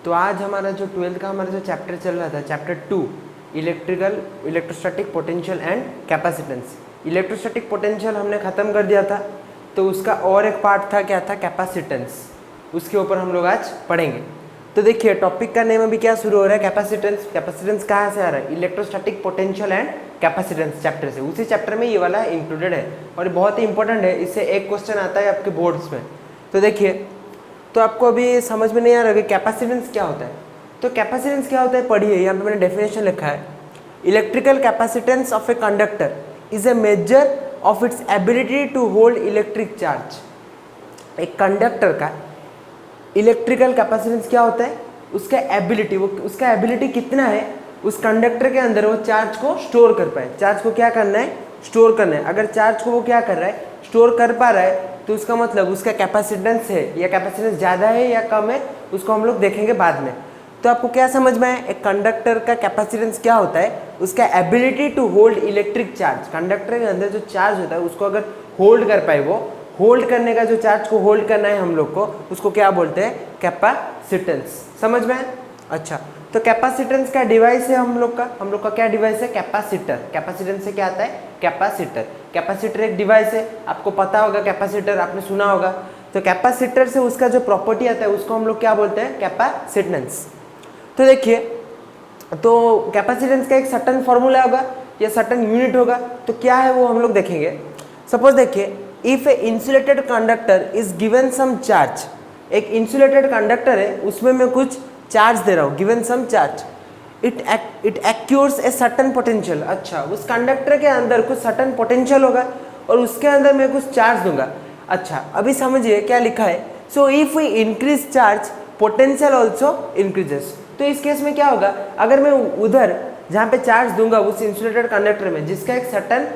तो आज हमारा जो 12th का हमारा जो चैप्टर चल रहा था, chapter 2 electrostatic potential and capacitance. Electrostatic potential हमने ख़त्म कर दिया था, तो उसका और एक पार्ट था, क्या था, कैपेसिटेंस। उसके ऊपर हम लोग आज पढ़ेंगे। तो देखिए टॉपिक का नेम अभी क्या शुरू हो रहा है, कैपेसिटेंस। कैपेसिटेंस कहाँ से आ रहा है, electrostatic potential and capacitance chapter से। उसी चैप्टर में ये वाला इंक्लूडेड है और बहुत ही इंपॉर्टेंट है। इससे एक क्वेश्चन आता है आपके बोर्ड्स में। तो देखिए, तो आपको अभी समझ में नहीं आ रहा कि कैपेसिटेंस क्या होता है। तो कैपेसिटेंस क्या होता है पढ़िए, यहाँ पे मैंने डेफिनेशन लिखा है। Electrical capacitance of a conductor is a measure of its ability to hold electric charge. एक कंडक्टर का इलेक्ट्रिकल कैपेसिटेंस क्या होता है, उसका एबिलिटी, वो उसका एबिलिटी कितना है उस कंडक्टर के अंदर वो चार्ज को स्टोर कर पाए। चार्ज को क्या करना है, स्टोर करना है। अगर चार्ज को वो क्या कर रहा है, स्टोर कर पा रहा है, तो उसका मतलब उसका कैपेसिटेंस है, या कैपेसिटेंस ज़्यादा है या कम है, उसको हम लोग देखेंगे बाद में। तो आपको क्या समझ में आया, एक कंडक्टर का कैपेसिटेंस क्या होता है, उसका ability to hold electric charge. Conductor के अंदर जो चार्ज होता है उसको अगर होल्ड कर पाए, वो होल्ड करने का, जो चार्ज को होल्ड करना है हम लोग को, उसको क्या बोलते हैं, कैपेसिटेंस। समझ में? अच्छा, तो कैपेसिटेंस का डिवाइस है हम लोग का क्या डिवाइस है, कैपेसिटर। कैपेसिटेंस से क्या आता है, कैपेसिटर। कैपेसिटर एक डिवाइस है, आपको पता होगा कैपेसिटर, आपने सुना होगा। तो कैपेसिटर से उसका जो प्रॉपर्टी आता है उसको हम लोग क्या बोलते हैं, कैपेसिटेंस। तो देखिए, तो कैपेसिटेंस का एक सर्टेन फॉर्मूला होगा या सर्टेन यूनिट होगा, तो क्या है वो हम लोग देखेंगे। सपोज देखिए, if a insulated conductor is given some charge, एक इंसुलेटेड कंडक्टर है, उसमें मैं कुछ चार्ज दे रहा हूँ, given some charge, it acquires a certain potential. अच्छा, उस कंडक्टर के अंदर कुछ सर्टेन पोटेंशियल होगा और उसके अंदर मैं कुछ चार्ज दूंगा। अच्छा, अभी समझिए क्या लिखा है, so if we increase charge potential also increases. तो इस केस में क्या होगा, अगर मैं उधर जहाँ पे चार्ज दूंगा उस इंसुलेटेड कंडक्टर में जिसका एक सर्टेन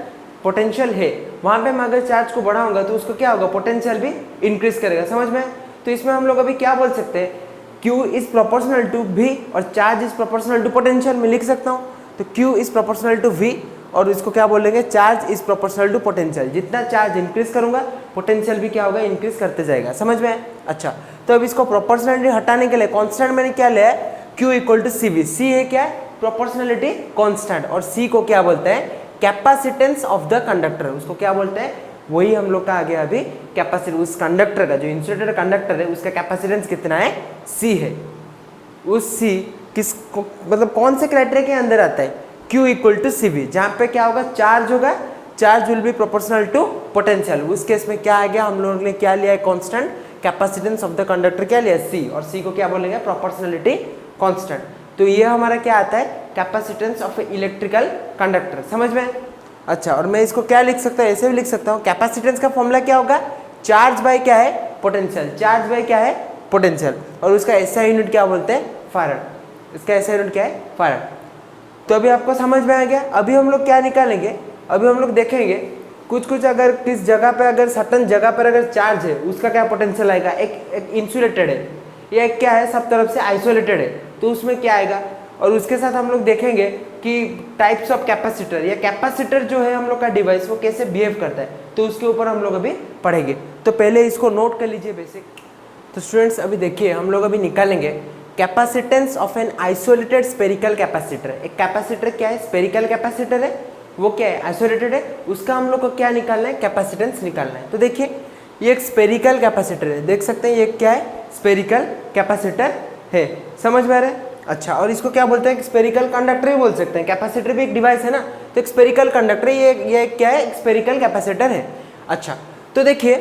पोटेंशियल है, वहाँ पे मैं अगर चार्ज को बढ़ाऊंगा तो उसको क्या होगा, पोटेंशियल भी इंक्रीज करेगा। समझ में? तो इसमें हम लोग अभी क्या बोल सकते हैं, Q is proportional to V और charge is proportional to potential में लिख सकता हूँ। तो Q is proportional to V और इसको क्या बोलेंगे, charge is proportional to potential. जितना चार्ज इंक्रीज करूंगा पोटेंशियल भी क्या होगा, इंक्रीज करते जाएगा। समझ में? अच्छा, तो अब इसको प्रोपोर्शनलिटी हटाने के लिए कॉन्स्टेंट मैंने क्या लिया है, Q equal to CV। C है क्या, प्रोपोर्शनलिटी कॉन्स्टेंट, और C को क्या बोलते हैं, कैपेसिटेंस ऑफ द कंडक्टर। उसको क्या बोलते हैं, वही हम लोग का आ गया अभी कैपेसिटी। उस कंडक्टर का, जो इंसुलेटेड कंडक्टर है, उसका कैपेसिटेंस कितना है, C है। उस C किस मतलब कौन से क्राइटेरिया के अंदर आता है, Q इक्वल टू CV, जहाँ पे क्या होगा, चार्ज होगा, charge will be proportional to potential. उस केस में क्या आ गया, हम लोगों ने क्या लिया है, constant capacitance of the conductor क्या लिया, C, और C को क्या बोलेंगे, प्रोपोर्शनलिटी कांस्टेंट। तो ये हमारा क्या आता है, कैपेसिटेंस ऑफ इलेक्ट्रिकल कंडक्टर। समझ में? अच्छा, और मैं इसको क्या लिख सकता हूँ, ऐसे भी लिख सकता हूँ, कैपेसिटेंस का फॉर्मूला क्या होगा, चार्ज बाय क्या है, पोटेंशियल। चार्ज बाय क्या है, पोटेंशियल, और उसका ऐसा यूनिट क्या बोलते हैं, फैराड। इसका ऐसा यूनिट क्या है, फैराड। तो अभी आपको समझ में आ गया। अभी हम लोग क्या निकालेंगे, अभी हम लोग देखेंगे कुछ अगर किस जगह पे, अगर सर्टन जगह पर अगर चार्ज है, उसका क्या पोटेंशियल आएगा। एक इंसुलेटेड है, या एक क्या है, सब तरफ से आइसोलेटेड है, तो उसमें क्या आएगा। और उसके साथ हम लोग देखेंगे कि टाइप्स ऑफ कैपेसिटर, या कैपेसिटर जो है हम लोग का डिवाइस, वो कैसे बिहेव करता है, तो उसके ऊपर हम लोग अभी पढ़ेंगे। तो पहले इसको नोट कर लीजिए बेसिक। तो स्टूडेंट्स अभी देखिए, हम लोग अभी निकालेंगे capacitance of an isolated spherical capacitor. एक कैपेसिटर क्या है, स्पेरिकल कैपेसिटर है, वो क्या है, आइसोलेटेड है, उसका हम लोग को क्या निकालना है, कैपेसिटेंस निकालना है। तो देखिए, ये एक स्पेरिकल कैपेसिटर है, देख सकते हैं ये क्या है, स्पेरिकल कैपेसिटर है। समझ में आ रहा है? अच्छा, और इसको क्या बोलते हैं, स्पेरिकल कंडक्टर भी बोल सकते हैं। कैपेसिटर भी एक डिवाइस है ना, तो एक स्पेरिकल कंडक्टर, ये क्या है, स्पेरिकल कैपेसिटर है। अच्छा, तो देखिए,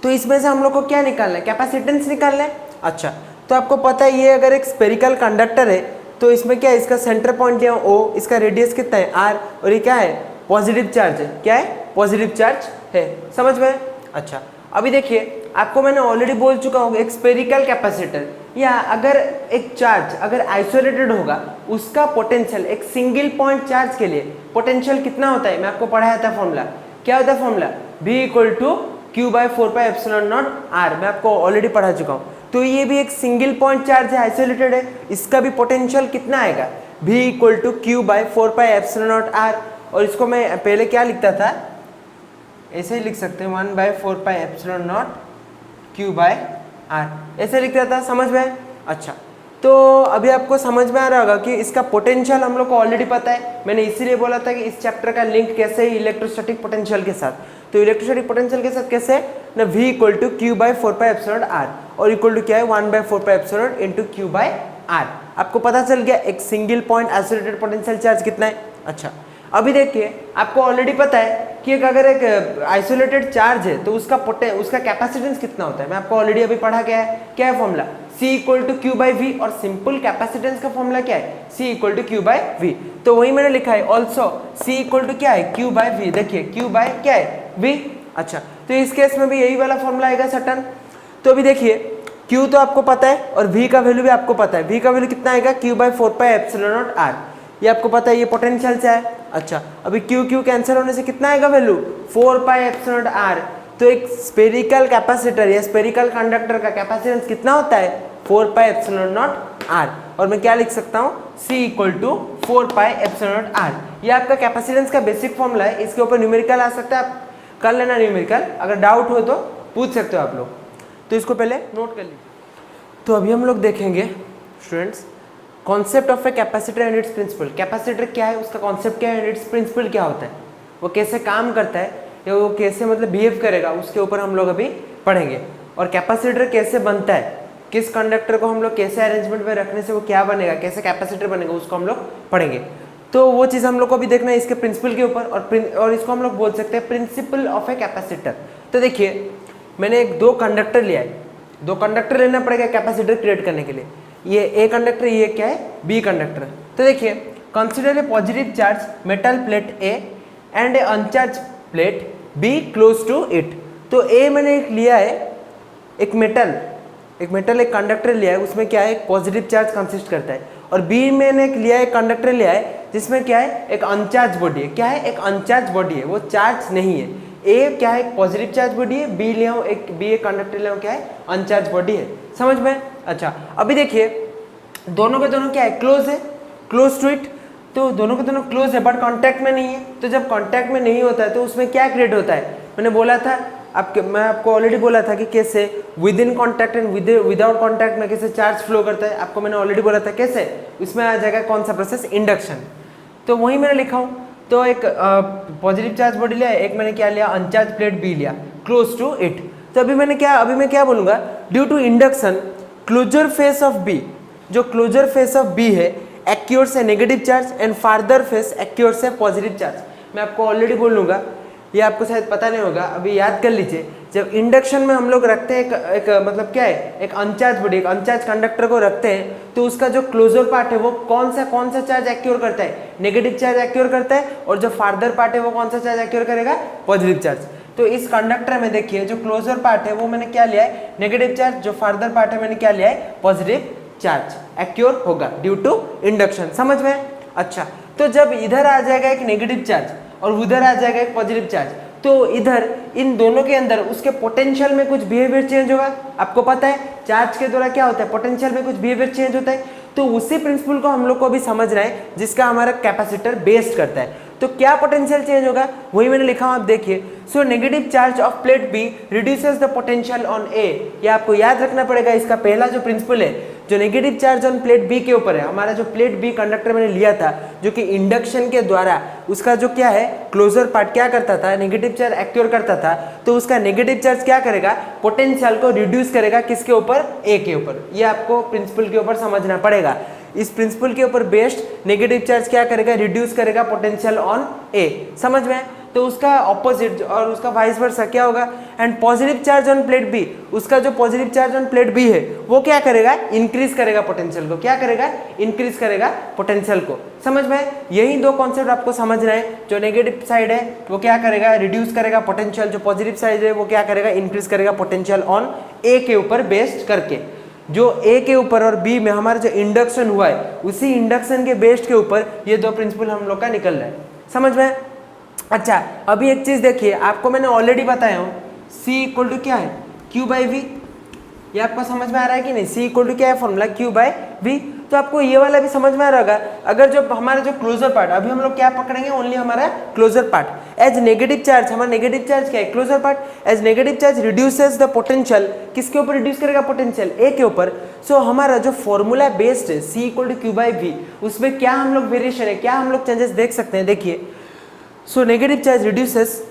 तो इसमें से हम लोग को क्या निकालना है, कैपेसिटेंस निकालना है। अच्छा, तो आपको पता है ये अगर एक स्पेरिकल कंडक्टर है, तो इसमें क्या है, इसका सेंटर पॉइंट लिया O, इसका रेडियस कितना है R, और ये क्या है, पॉजिटिव चार्ज है। क्या है, पॉजिटिव चार्ज है। समझ में? अच्छा, अभी देखिए, आपको मैंने ऑलरेडी बोल चुका हूँ, एक स्पेरिकल कैपेसिटर, या अगर एक चार्ज अगर आइसोलेटेड होगा, उसका पोटेंशियल, एक सिंगल पॉइंट चार्ज के लिए पोटेंशियल कितना होता है, मैं आपको पढ़ाया था फॉर्मूला। क्या होता है formula, V equal to Q by 4πε0R, मैं आपको ऑलरेडी पढ़ा चुका हूँ। तो ये भी एक सिंगल पॉइंट चार्ज है, आइसोलेटेड है, इसका भी पोटेंशियल कितना आएगा, V equal to Q by 4πε0R। और इसको मैं पहले क्या लिखता था, ऐसे ही लिख सकते हैं, 1/4πε0 Q बाय R, ऐसे लिखता था। समझ में? अच्छा, तो अभी आपको समझ में आ रहा होगा कि इसका पोटेंशियल हम लोग को ऑलरेडी पता है। मैंने इसीलिए बोला था कि इस चैप्टर का लिंक कैसे है इलेक्ट्रोस्टैटिक पोटेंशियल के साथ। तो इलेक्ट्रोस्टैटिक पोटेंशियल के साथ कैसे है ना, V equal to Q by 4πε/r और इक्वल टू क्या है 1/4πε इंटू क्यू बाई आर। आपको पता चल गया एक single point isolated potential charge कितना है। अच्छा, अभी देखिए आपको ऑलरेडी पता है कि अगर एक आइसोलेटेड चार्ज है तो उसका कैपेसिटेंस कितना होता है। मैं आपको ऑलरेडी अभी पढ़ा गया है, क्या है फॉर्मूला, C equal to Q by V, और सिंपल कैपेसिटेंस का फॉर्मूला क्या है, C equal to Q by V. तो वही मैंने लिखा है ऑल्सो C इक्वल टू क्या है, क्यू बाई वी। देखिए क्यू बाई क्या है, V। अच्छा, तो इस केस में भी यही वाला फॉर्मूला आएगा सटन। तो अभी देखिए Q तो आपको पता है और V का वैल्यू भी आपको पता है। V का वैल्यू कितना आएगा, क्यू बाई 4πε0r, ये आपको पता है, ये पोटेंशियल से है। अच्छा, अभी Q कैंसिल होने से कितना आएगा वैल्यू, 4πε0r। तो एक स्पेरिकल कैपेसिटर या स्पेरिकल कंडक्टर का कैपेसिटेंस कितना होता है, 4πε0r। और मैं क्या लिख सकता हूँ, C इक्वल टू 4πε0r। ये आपका कैपेसिटेंस का बेसिक फॉर्मूला है। इसके ऊपर न्यूमेरिकल आ सकता है, आप कर लेना न्यूमेरिकल, अगर डाउट हो तो पूछ सकते हो आप लोग। तो इसको पहले नोट कर लीजिए। तो अभी हम लोग देखेंगे students concept of a capacitor and its principle. Capacitor क्या है, उसका कॉन्सेप्ट क्या है, एंड इट्स प्रिंसिपल क्या होता है, वो कैसे काम करता है या वो कैसे मतलब बिहेव करेगा, उसके ऊपर हम लोग अभी पढ़ेंगे। और कैपेसिटर कैसे बनता है, किस कंडक्टर को हम लोग कैसे अरेंजमेंट में रखने से वो क्या बनेगा, कैसे कैपेसिटर बनेगा, उसको हम लोग पढ़ेंगे। तो वो चीज़ हम लोग को अभी देखना है इसके प्रिंसिपल के ऊपर, और इसको हम लोग बोल सकते हैं प्रिंसिपल ऑफ ए कैपेसिटर। तो देखिए मैंने दो कंडक्टर लिया है, दो कंडक्टर लेना पड़ेगा कैपेसिटर क्रिएट करने के लिए। ये ए कंडक्टर, ये क्या है बी कंडक्टर। तो देखिए consider a positive charge metal plate A and a uncharged plate B close to it. तो ए मैंने एक लिया है, एक मेटल एक कंडक्टर लिया है, उसमें क्या है एक पॉजिटिव चार्ज कंसिस्ट करता है। और बी मैंने एक लिया है, एक कंडक्टर लिया है जिसमें क्या है एक अनचार्ज बॉडी है। क्या है, एक अनचार्ज बॉडी है, वो चार्ज नहीं है। ए क्या है, एक पॉजिटिव चार्ज बॉडी है, बी ले आओ एक कंडक्टर ले आओ, क्या है अनचार्ज बॉडी है। समझ में। अच्छा, अभी देखिए दोनों के दोनों क्या है, क्लोज है, क्लोज टू इट। तो दोनों के दोनों क्लोज है बट कांटेक्ट में नहीं है। तो जब कांटेक्ट में नहीं होता है तो उसमें क्या क्रिएट होता है, मैंने बोला था मैं आपको ऑलरेडी बोला था कि कैसे with in contact and without contact में कैसे चार्ज फ्लो करता है। आपको मैंने ऑलरेडी बोला था कैसे, इसमें आ जाएगा कौन सा प्रोसेस, इंडक्शन। तो वही मैंने लिखा हूँ। तो एक पॉजिटिव चार्ज बॉडी लिया, एक मैंने क्या लिया, अनचार्ज प्लेट बी लिया क्लोज टू इट। तो अभी मैं क्या बोलूँगा, due to induction closer face of B, जो क्लोजर फेस ऑफ बी है acquires a negative charge and farther face acquires a positive charge. मैं आपको ऑलरेडी बोलूँगा, ये आपको शायद पता नहीं होगा, अभी याद कर लीजिए। जब इंडक्शन में हम लोग रखते हैं एक मतलब क्या है, एक अनचार्ज बॉडी, एक अनचार्ज कंडक्टर को रखते हैं, तो उसका जो क्लोजर पार्ट है वो कौन सा चार्ज एक्योर करता है, नेगेटिव चार्ज एक्योर करता है। और जो फार्दर पार्ट है वो कौन सा चार्ज एक्योर करेगा, पॉजिटिव चार्ज। तो इस कंडक्टर में देखिए जो क्लोजर पार्ट है वो मैंने क्या लिया है, नेगेटिव चार्ज, जो फार्दर पार्ट है मैंने क्या लिया है, पॉजिटिव चार्ज एक्योर होगा ड्यू टू इंडक्शन। समझ में। अच्छा, तो जब इधर आ जाएगा एक नेगेटिव चार्ज और उधर आ जाएगा एक पॉजिटिव चार्ज, तो इधर इन दोनों के अंदर उसके पोटेंशियल में कुछ बिहेवियर चेंज होगा। आपको पता है चार्ज के द्वारा क्या होता है, पोटेंशियल में कुछ बिहेवियर चेंज होता है। तो उसी प्रिंसिपल को हम लोग को अभी समझना है जिसका हमारा कैपेसिटर बेस्ड करता है। तो क्या पोटेंशियल चेंज होगा, वही मैंने लिखा हूं, आप देखिए। So negative charge of plate B reduces the potential on A. ये आपको याद रखना पड़ेगा, इसका पहला जो प्रिंसिपल है, जो negative charge on plate B के ऊपर है, हमारा जो प्लेट बी कंडक्टर मैंने लिया था, जो कि इंडक्शन के द्वारा उसका जो क्या है क्लोजर पार्ट क्या करता था, नेगेटिव चार्ज एक्योर करता था। तो उसका नेगेटिव चार्ज क्या करेगा, पोटेंशियल को रिड्यूस करेगा, किसके ऊपर, ए के ऊपर। ये आपको प्रिंसिपल के ऊपर समझना पड़ेगा। इस प्रिंसिपल के ऊपर बेस्ड नेगेटिव चार्ज क्या करेगा, रिड्यूस करेगा पोटेंशियल ऑन ए। समझ में। तो उसका ऑपोजिट और उसका वाइस वर्सा क्या होगा, and positive charge on plate B, उसका जो positive charge on plate B है वो क्या करेगा, इंक्रीज करेगा पोटेंशियल को। क्या करेगा, इंक्रीज करेगा पोटेंशियल को। समझ में। यही दो कॉन्सेप्ट आपको समझना है। जो नेगेटिव साइड है वो क्या करेगा, रिड्यूस करेगा पोटेंशियल, जो पॉजिटिव साइड है वो क्या करेगा, इंक्रीज करेगा पोटेंशियल ऑन ए के ऊपर बेस्ड करके। जो ए के ऊपर और बी में हमारा जो इंडक्शन हुआ है, उसी इंडक्शन के बेस्ड के ऊपर ये दो प्रिंसिपल हम लोग का निकल रहा है। समझ में। अच्छा, अभी एक चीज देखिए, आपको मैंने ऑलरेडी बताया हूँ, C इक्वल टू क्या है, Q बाई V। ये आपको समझ में आ रहा है कि नहीं, C इक्वल टू क्या है फॉर्मूला, Q बाई V। तो आपको ये वाला भी समझ में आ रहा होगा। अगर जो हमारा जो क्लोजर पार्ट, अभी हम लोग क्या पकड़ेंगे, ओनली हमारा closer part. As negative charge, हमारा नेगेटिव चार्ज क्या है, closer part. As negative charge reduces the potential, किसके ऊपर रिड्यूस करेगा, पोटेंशियल ए के ऊपर। सो हमारा जो फॉर्मूला बेस्ड है C = Q/V, उसमें क्या हम लोग वेरिएशन है, क्या हम लोग चेंजेस देख सकते हैं, देखिए। So negative charge reduces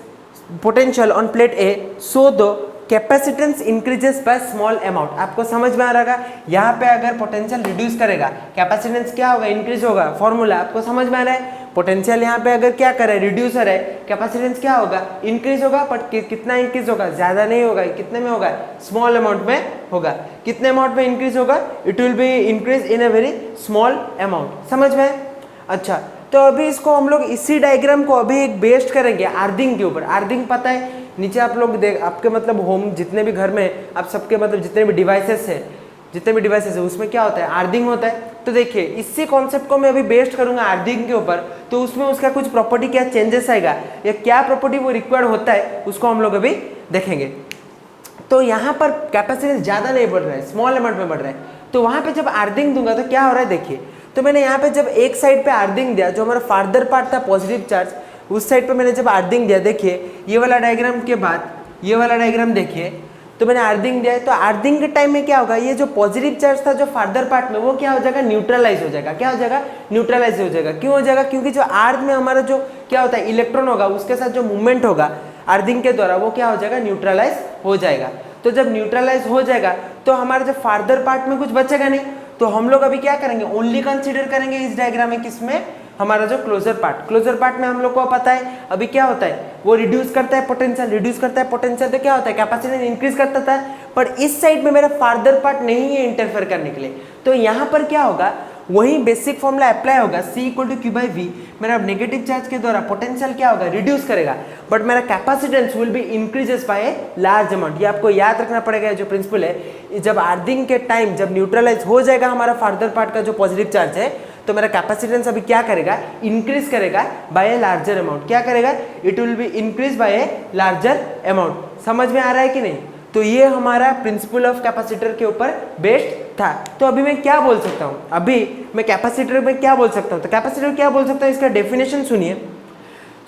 potential on plate A, so the capacitance increases by small amount. आपको समझ में आ रहा है, यहाँ पे अगर पोटेंशियल रिड्यूस करेगा, कैपेसिटेंस क्या होगा, इंक्रीज होगा। फॉर्मूला आपको समझ में आ रहा है, पोटेंशियल यहाँ पे अगर क्या करे, रिड्यूसर है, कैपेसिटेंस क्या होगा, इंक्रीज होगा। बट कितना इंक्रीज होगा, ज्यादा नहीं होगा, कितने में होगा, स्मॉल अमाउंट में होगा। कितने अमाउंट में इंक्रीज होगा, it will be increase in a very small amount. समझ में? अच्छा, तो अभी इसको हम लोग इसी डायग्राम को अभी एक बेस्ड करेंगे अर्थिंग के ऊपर। अर्थिंग पता है, नीचे आप लोग देख, आपके मतलब होम जितने भी घर में आप सबके मतलब जितने भी डिवाइसेस है उसमें क्या होता है, अर्थिंग होता है। तो देखिए इसी कॉन्सेप्ट को मैं अभी बेस्ड करूंगा अर्थिंग के ऊपर, तो उसमें उसका कुछ प्रॉपर्टी क्या चेंजेस आएगा या क्या प्रॉपर्टी वो रिक्वायर्ड होता है, उसको हम लोग अभी देखेंगे। तो यहाँ पर कैपेसिटेंस ज़्यादा नहीं बढ़ रहा है, स्मॉल अमाउंट में बढ़ रहा है। तो वहाँ पे जब अर्थिंग दूंगा तो क्या हो रहा है, देखिए। तो मैंने यहाँ पे जब एक साइड पे अर्थिंग दिया, जो हमारा फार्दर पार्ट था पॉजिटिव चार्ज, उस साइड पे मैंने जब अर्थिंग दिया, देखिए ये वाला डायग्राम के बाद ये वाला डायग्राम देखिए, तो मैंने अर्थिंग दिया है। तो अर्थिंग के टाइम में क्या होगा, ये जो पॉजिटिव चार्ज था जो फार्दर पार्ट में, वो क्या हो जाएगा, न्यूट्रलाइज हो जाएगा। क्या हो जाएगा, न्यूट्रलाइज हो जाएगा। क्यों हो जाएगा, क्योंकि जो अर्थ में हमारा जो क्या होता है, इलेक्ट्रॉन होगा, उसके साथ जो मूवमेंट होगा अर्थिंग के द्वारा, वो क्या हो जाएगा, न्यूट्रलाइज हो जाएगा। तो जब न्यूट्रलाइज हो जाएगा तो हमारे जो फार्दर पार्ट में कुछ बचेगा नहीं। तो हम लोग अभी क्या करेंगे, ओनली कंसीडर करेंगे इस डायग्राम में, किसमें, हमारा जो क्लोजर पार्ट में हम लोग को पता है अभी क्या होता है, वो रिड्यूस करता है पोटेंशियल, तो क्या होता है, कैपेसिटेंस इंक्रीज करता था। पर इस साइड में मेरा फार्दर पार्ट नहीं है इंटरफेयर करने के लिए। तो यहाँ पर क्या होगा, वही बेसिक फॉर्मूला अप्लाई होगा, C = Q/V। मेरा नेगेटिव चार्ज के द्वारा पोटेंशियल क्या होगा, रिड्यूस करेगा, बट मेरा capacitance will be increases by a large amount. ये आपको याद रखना पड़ेगा, जो प्रिंसिपल है। जब अर्थिंग के टाइम जब न्यूट्रलाइज हो जाएगा हमारा फार्दर पार्ट का जो पॉजिटिव चार्ज है, तो मेरा कैपेसिटेंस अभी क्या करेगा, इंक्रीज करेगा बाय ए लार्जर अमाउंट। क्या करेगा, it will be increase by a larger amount. समझ में आ रहा है कि नहीं? तो ये हमारा प्रिंसिपल ऑफ कैपेसिटर के ऊपर बेस्ड था। तो अभी मैं क्या बोल सकता हूँ, अभी मैं कैपेसिटर में क्या बोल सकता हूँ, तो कैपेसिटर क्या बोल सकता हूँ, इसका डेफिनेशन सुनिए।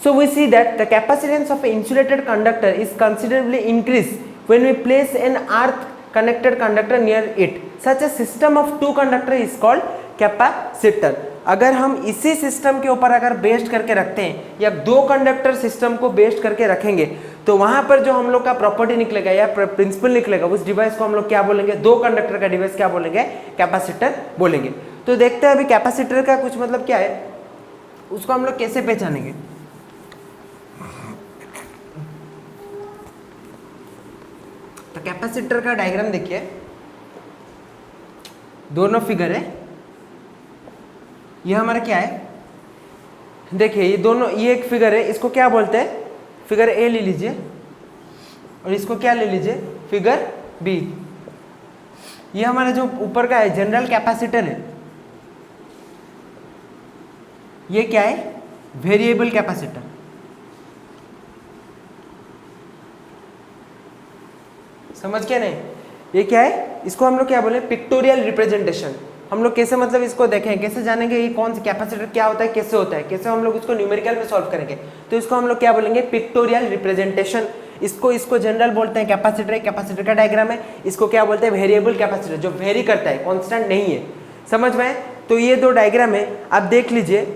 So we see that the capacitance of an insulated conductor is considerably increased when we place an earth connected conductor near it. Such a system of two conductor is called capacitor. अगर हम इसी system के ऊपर अगर based करके रखते हैं या दो कंडक्टर सिस्टम को बेस्ड करके रखेंगे, तो वहां पर जो हम लोग का प्रॉपर्टी निकलेगा या प्रिंसिपल निकलेगा, उस डिवाइस को हम लोग क्या बोलेंगे, दो कंडक्टर का डिवाइस क्या बोलेंगे, कैपेसिटर बोलेंगे। तो देखते हैं अभी कैपेसिटर का कुछ मतलब क्या है, उसको हम लोग कैसे पहचानेंगे। तो कैपेसिटर का डायग्राम देखिए, दोनों फिगर है। ये हमारा क्या है, देखिए ये दोनों, ये एक फिगर है, इसको क्या बोलते हैं, फिगर ए ले लीजिए, और इसको क्या ले लीजिए, फिगर बी। ये हमारा जो ऊपर का है जनरल कैपेसिटर है, ये क्या है, वेरिएबल कैपेसिटर। समझ क्या नहीं, ये क्या है, इसको हम लोग क्या बोले, पिक्टोरियल रिप्रेजेंटेशन। हम लोग कैसे मतलब इसको देखें, कैसे जानेंगे ये कौन सा कैपेसिटर क्या होता है, कैसे होता है, कैसे हम लोग इसको न्यूमेरिकल में सॉल्व करेंगे। तो इसको हम लोग क्या बोलेंगे, पिक्टोरियल रिप्रेजेंटेशन। इसको जनरल बोलते हैं, कैपेसिटर का डायग्राम है। इसको क्या बोलते हैं, वेरिएबल कैपेसिटर, जो वेरी करता है, कांस्टेंट नहीं है। समझ में? तो ये दो डायग्राम है, आप देख लीजिए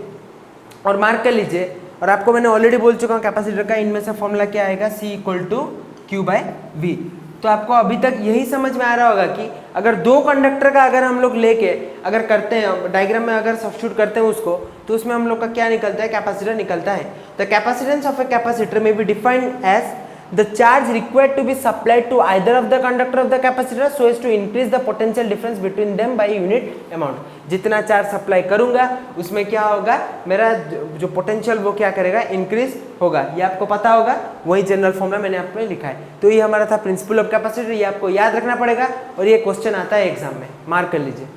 और मार्क कर लीजिए। और आपको मैंने ऑलरेडी बोल चुका हूँ कैपेसिटर का इनमें से फॉर्मूला क्या आएगा, C = Q/V। तो आपको अभी तक यही समझ में आ रहा होगा कि अगर दो कंडक्टर का अगर हम लोग लेके अगर करते हैं डायग्राम में, अगर सब्स्टिट्यूट करते हैं उसको, तो उसमें हम लोग का क्या निकलता है, कैपेसिटर निकलता है। The capacitance of a capacitor में be defined as the charge required to be supplied to either of the conductor of the capacitor so as to increase the potential difference between them by unit amount। जितना charge supply करूंगा उसमें क्या होगा, मेरा जो potential वो क्या करेगा, इंक्रीज होगा। ये आपको पता होगा, वही जनरल फॉर्मूला मैंने आपको लिखा है। तो ये हमारा था प्रिंसिपल ऑफ कैपेसिटर, ये आपको याद रखना पड़ेगा और ये क्वेश्चन आता है एग्जाम में, मार्क कर लीजिए।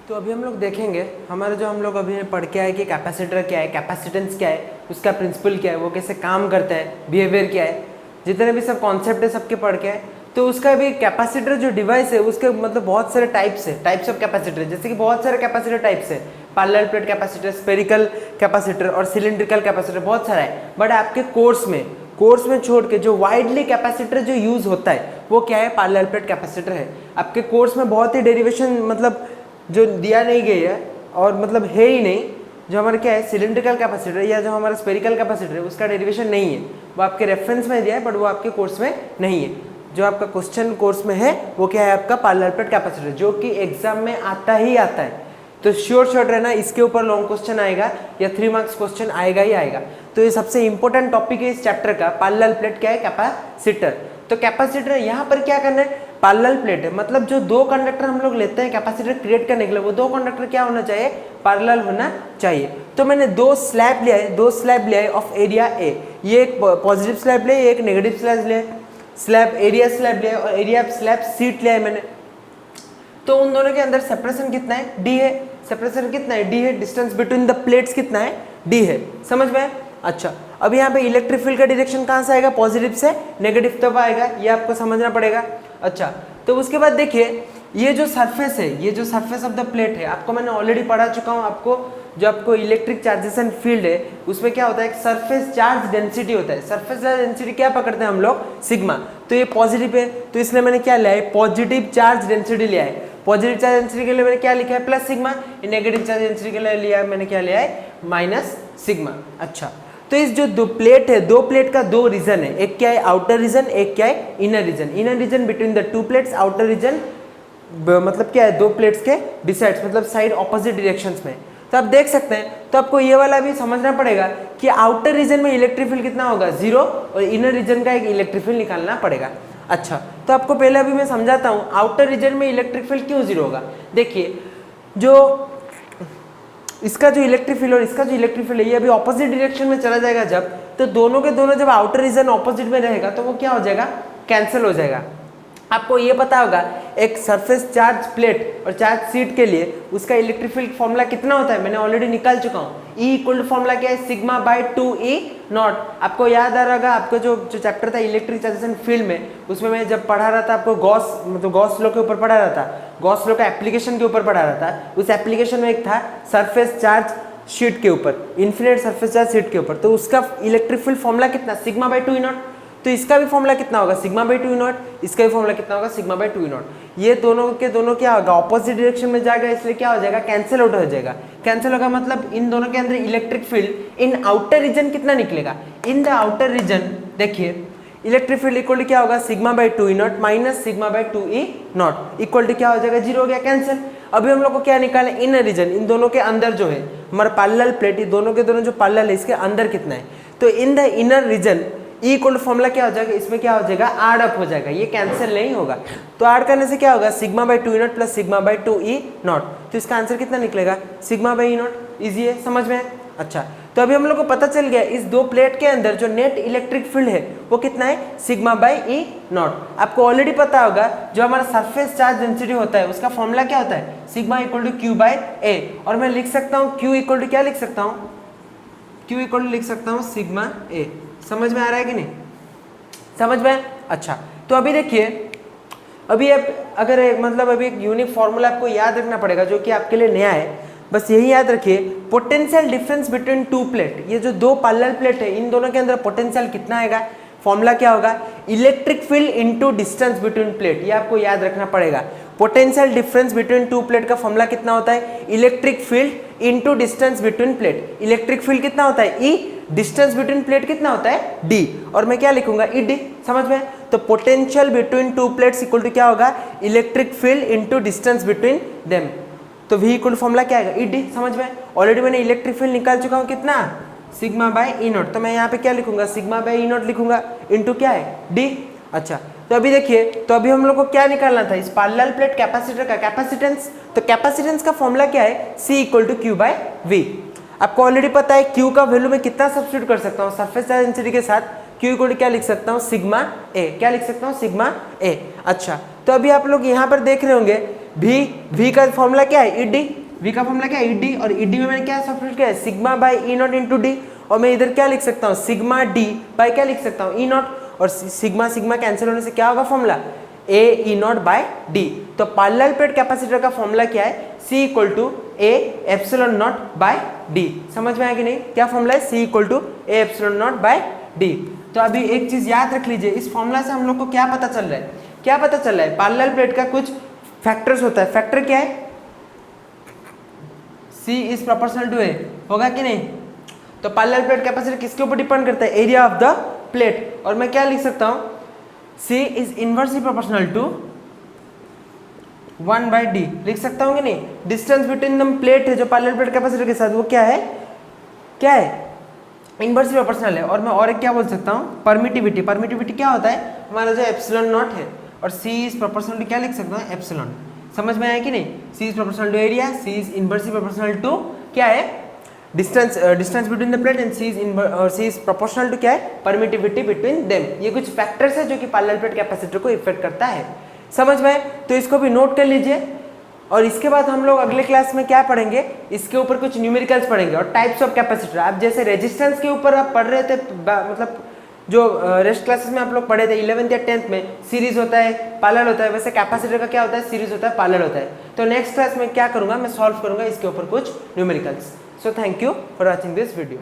तो अभी हम लोग देखेंगे हमारा जो हम लोग अभी पढ़ के आए कि कैपेसिटर क्या है, कैपेसिटेंस क्या है, उसका प्रिंसिपल क्या है, वो कैसे काम करता है, बिहेवियर क्या है, जितने भी सब कॉन्सेप्ट है सबके पढ़ के आए। तो उसका भी कैपेसिटर जो डिवाइस है उसके मतलब बहुत सारे टाइप्स है, टाइप्स ऑफ कैपेसिटर, जैसे कि बहुत सारे कैपेसिटर टाइप्स है, parallel plate capacitor, spherical capacitor और सिलिंड्रिकल कैपेसिटर, बहुत सारा है। बट आपके कोर्स में छोड़ के जो वाइडली कैपेसिटर जो यूज होता है वो क्या है, पैरेलल प्लेट कैपेसिटर है। आपके कोर्स में बहुत ही डेरिवेशन मतलब जो दिया नहीं गया है और मतलब है ही नहीं, जो हमारा क्या है सिलिंड्रिकल कैपेसिटर या जो हमारा स्फेरिकल कैपेसिटर है उसका डेरिवेशन नहीं है, वो आपके रेफरेंस में दिया है बट वो आपके कोर्स में नहीं है। जो आपका क्वेश्चन कोर्स में है वो क्या है, आपका पैरेलल प्लेट कैपेसिटर, जो कि एग्जाम में आता ही आता है। तो श्योर रहना, इसके ऊपर लॉन्ग क्वेश्चन आएगा या 3 मार्क्स क्वेश्चन आएगा ही आएगा। तो ये सबसे इंपॉर्टेंट टॉपिक है इस चैप्टर का, पैरेलल प्लेट क्या है, कैपेसिटर। तो कैपेसिटर यहाँ पर क्या करना है, पैरेलल प्लेट है, मतलब जो दो कंडक्टर हम लोग लेते हैं कैपेसिटर क्रिएट करने के लिए, वो दो कंडक्टर क्या होना चाहिए, पैरेलल होना चाहिए। तो मैंने दो स्लैब लिया है ऑफ एरिया ए, ये एक पॉजिटिव स्लैब लिया, एक नेगेटिव स्लैब लिया, स्लैब एरिया स्लैब लिया और एरिया स्लैब सीट लिया है मैंने। तो उन दोनों के अंदर सेपरेशन कितना है, डी है। सेपरेशन कितना है, डी है। डिस्टेंस बिटवीन द प्लेट्स कितना है, डी है। समझ में? अच्छा, अब यहाँ पे इलेक्ट्रिक फील्ड का डायरेक्शन कहाँ से आएगा, पॉजिटिव से नेगेटिव तब आएगा, ये आपको समझना पड़ेगा। अच्छा, तो उसके बाद देखिए ये जो सरफेस है, ये जो सरफेस ऑफ द प्लेट है, आपको मैंने ऑलरेडी पढ़ा चुका हूँ। आपको जो आपको इलेक्ट्रिक चार्जेस एंड फील्ड है उसमें क्या होता है, एक सरफेस चार्ज डेंसिटी होता है। सरफेस चार्ज डेंसिटी क्या पकड़ते हैं हम लोग, सिग्मा। तो ये पॉजिटिव है, तो इसलिए मैंने क्या लिया है, पॉजिटिव चार्ज डेंसिटी लिया है। पॉजिटिव चार्ज डेंसिटी के लिए मैंने क्या लिखा है, plus sigma. Negative charge density के लिए लिया मैंने क्या लिया है, माइनस सिग्मा। अच्छा, तो इस जो दो प्लेट है, दो प्लेट का दो रीजन है, एक क्या है आउटर रीजन, एक क्या है inner region. Inner region between the two plates, outer region मतलब क्या है, दो प्लेट्स के डिसाइड्स, मतलब साइड ऑपोजिट डायरेक्शंस में। तो आप देख सकते हैं, तो आपको ये वाला भी समझना पड़ेगा कि आउटर रीजन में इलेक्ट्रिक फील्ड कितना होगा, 0, और इनर रीजन का एक इलेक्ट्रिक फील्ड निकालना पड़ेगा। अच्छा, तो आपको पहले अभी मैं समझाता हूँ आउटर रीजन में इलेक्ट्रिक फील्ड क्यों 0 होगा। देखिए, जो इसका जो इलेक्ट्रिक फील्ड और इसका जो इलेक्ट्रिक फील्ड है ये अभी ऑपोजिट डायरेक्शन में चला जाएगा जब, तो दोनों के दोनों जब आउटर रीजन ऑपोजिट में रहेगा तो वो क्या हो जाएगा, कैंसिल हो जाएगा। आपको ये पता होगा एक सरफेस चार्ज प्लेट और चार्ज सीट के लिए उसका इलेक्ट्रिक फील्ड फॉर्मूला कितना होता है, मैंने ऑलरेडी निकाल चुका हूँ। E इक्वल फॉर्मूला क्या है, सिग्मा बाय 2E नॉट। आपको याद आ रहा होगा, आपको जो चैप्टर था इलेक्ट्रिक चार्जेस एंड फील्ड में, उसमें मैं जब पढ़ा रहा था आपको गॉस मतलब गॉस लॉ के ऊपर पढ़ा रहा था, गॉस लॉ का एप्लीकेशन के ऊपर पढ़ा रहा था। उस एप्लीकेशन में एक था सरफेस चार्ज शीट के ऊपर, इन्फिनिट सरफेस चार्ज शीट के ऊपर, तो उसका इलेक्ट्रिक फील्ड फॉर्मूला कितना, सिग्मा बाय 2E नॉट। तो इसका भी फॉर्मूला कितना होगा, सिग्मा बाय 2E नॉट। इसका भी फॉर्मूला कितना होगा, सिग्मा बाय 2E नॉट। ये दोनों के दोनों क्या होगा, ऑपोजिट डायरेक्शन में जाएगा, इसलिए क्या हो जाएगा, कैंसिल आउट हो जाएगा। कैंसिल होगा मतलब इन दोनों के अंदर electric field in outer region कितना निकलेगा, इन द आउटर रीजन देखिए इलेक्ट्रिक फील्ड इक्वल टू क्या होगा, sigma by 2E not minus sigma by 2E not equal to क्या हो जाएगा, 0 हो गया, कैंसिल। अभी हम लोग को क्या निकाले, इनर रीजन, इन दोनों के अंदर जो है हमारा पैरेलल प्लेट, ये दोनों के दोनों जो पैरेलल है इसके अंदर कितना है। तो in the inner region E equal to formula क्या हो जाएगा, इसमें क्या हो जाएगा, आड अप हो जाएगा, ये कैंसिल नहीं होगा। तो ऐड करने से क्या होगा, sigma by 2E not plus sigma by 2E not. तो इसका आंसर कितना निकलेगा, sigma bye E not. Easy है, समझ में? अच्छा, तो अभी हम लोग को पता चल गया इस दो प्लेट के अंदर जो नेट इलेक्ट्रिक फील्ड है वो कितना है, सिग्मा बाय E नॉट। आपको ऑलरेडी पता होगा जो हमारा सरफेस चार्ज डेंसिटी होता है उसका फॉर्मूला क्या होता है, sigma equal to Q by A। और मैं लिख सकता हूँ Q इक्वल टू क्या लिख सकता हूँ, Q इक्वल टू लिख सकता हूँ सिग्मा A। समझ में आ रहा है कि नहीं, समझ में? अच्छा, तो अभी देखिए, अभी अगर मतलब अभी एक यूनिक फॉर्मूला आपको याद रखना पड़ेगा जो कि आपके लिए नया है, बस यही याद रखिए, potential difference between two plate, ये जो दो पैरेलल प्लेट है इन दोनों के अंदर पोटेंशियल कितना आएगा, फॉर्मूला क्या होगा, electric field into distance between plate, ये आपको याद रखना पड़ेगा। Potential difference between two plate का फॉर्मूला कितना होता है, electric field into distance between plate. Electric field कितना होता है, E, डिस्टेंस बिटवीन प्लेट कितना होता है, D, और मैं क्या लिखूंगा, ED। समझ में? तो potential between two plates equal to क्या होगा, electric field into distance between them. तो V इक्वल टू फॉर्मूला क्या आएगा, ED। समझ में? ऑलरेडी मैंने इलेक्ट्रिक फील्ड निकाल चुका हूँ कितना, सिग्मा बाय E नॉट। तो मैं यहाँ पे क्या लिखूंगा, सिग्मा बाय E नॉट लिखूंगा, इनटू क्या है, D। अच्छा, तो अभी देखिए, तो अभी हम लोग को क्या निकालना था, इस पैरेलल प्लेट कैपेसिटर का कैपेसिटेंस। तो कैपेसिटेंस का फॉर्मूला क्या है, C equal to Q by V। आपको ऑलरेडी पता है Q का वैल्यू मैं कितना सब्स्टिट्यूट कर सकता हूँ, सरफेस चार्ज डेंसिटी के साथ Q इक्वल टू क्या लिख सकता हूँ, सिग्मा A। क्या लिख सकता हूँ, सिग्मा A। अच्छा, तो अभी आप लोग यहाँ पर देख रहे होंगे V का फॉर्मूला क्या है, ED। V का फॉर्मूला क्या है, ED, और ED में मैंने क्या सब्स्टिट्यूट किया है, sigma bye E not into D। और मैं इधर क्या लिख सकता हूँ, सिग्मा D बाय क्या लिख सकता हूँ, E नॉट। और सिग्मा सिग्मा कैंसिल होने से क्या होगा formula, A E naught by D. तो पैरेलल प्लेट कैपेसिटर का फॉर्मूला क्या है, C equal to A epsilon naught by D. समझ में आया कि नहीं, क्या फॉर्मूला है, C equal to A epsilon naught by D. तो अभी एक चीज याद रख लीजिए, इस फॉर्मूला से हम लोग को क्या पता चल रहा है, क्या पता चल रहा है, पैरेलल प्लेट का कुछ फैक्टर्स होता है। फैक्टर क्या है, C इज प्रोपोर्शनल टू ए, होगा कि नहीं। तो पैरेलल प्लेट कैपेसिटर किसके ऊपर डिपेंड करता है, एरिया ऑफ द प्लेट। और मैं क्या लिख सकता हूं, C is inversely proportional to 1 by d, लिख सकता हूं कि नहीं। डिस्टेंस बिटवीन द प्लेट है जो पैरेलल प्लेट कैपेसिटर के साथ, वो क्या है, क्या है, इनवर्सली प्रोपोर्शनल है। और मैं और एक क्या बोल सकता हूँ, परमिटिविटी। परमिटिविटी क्या होता है, हमारा जो एप्सिलॉन नॉट है, और C इज प्रोपोर्शनल टू क्या लिख सकता हूँ, एप्सिलॉन। समझ में आया कि नहीं, C is proportional to area, C is inversely proportional to क्या है, distance between the plate, and C is proportional to क्या है, परमिटिविटी बिटवीन देम। ये कुछ फैक्टर्स है जो कि पैरेलल प्लेट कैपेसिटर को इफेक्ट करता है। समझ में आए, तो इसको भी नोट कर लीजिए। और इसके बाद हम लोग अगले क्लास में क्या पढ़ेंगे, इसके ऊपर कुछ न्यूमेरिकल्स पढ़ेंगे और टाइप्स ऑफ कैपेसिटर। आप जैसे रेजिस्टेंस के ऊपर आप पढ़ रहे थे, मतलब जो रेस्ट क्लासेस में आप लोग पढ़े थे 11th या 10th में, सीरीज होता है पैरेलल होता है, वैसे कैपेसिटर का क्या होता है, सीरीज होता है पैरेलल होता है। तो नेक्स्ट क्लास में क्या करूंगा, मैं सॉल्व करूंगा इसके ऊपर कुछ numericals. So thank you for watching this video.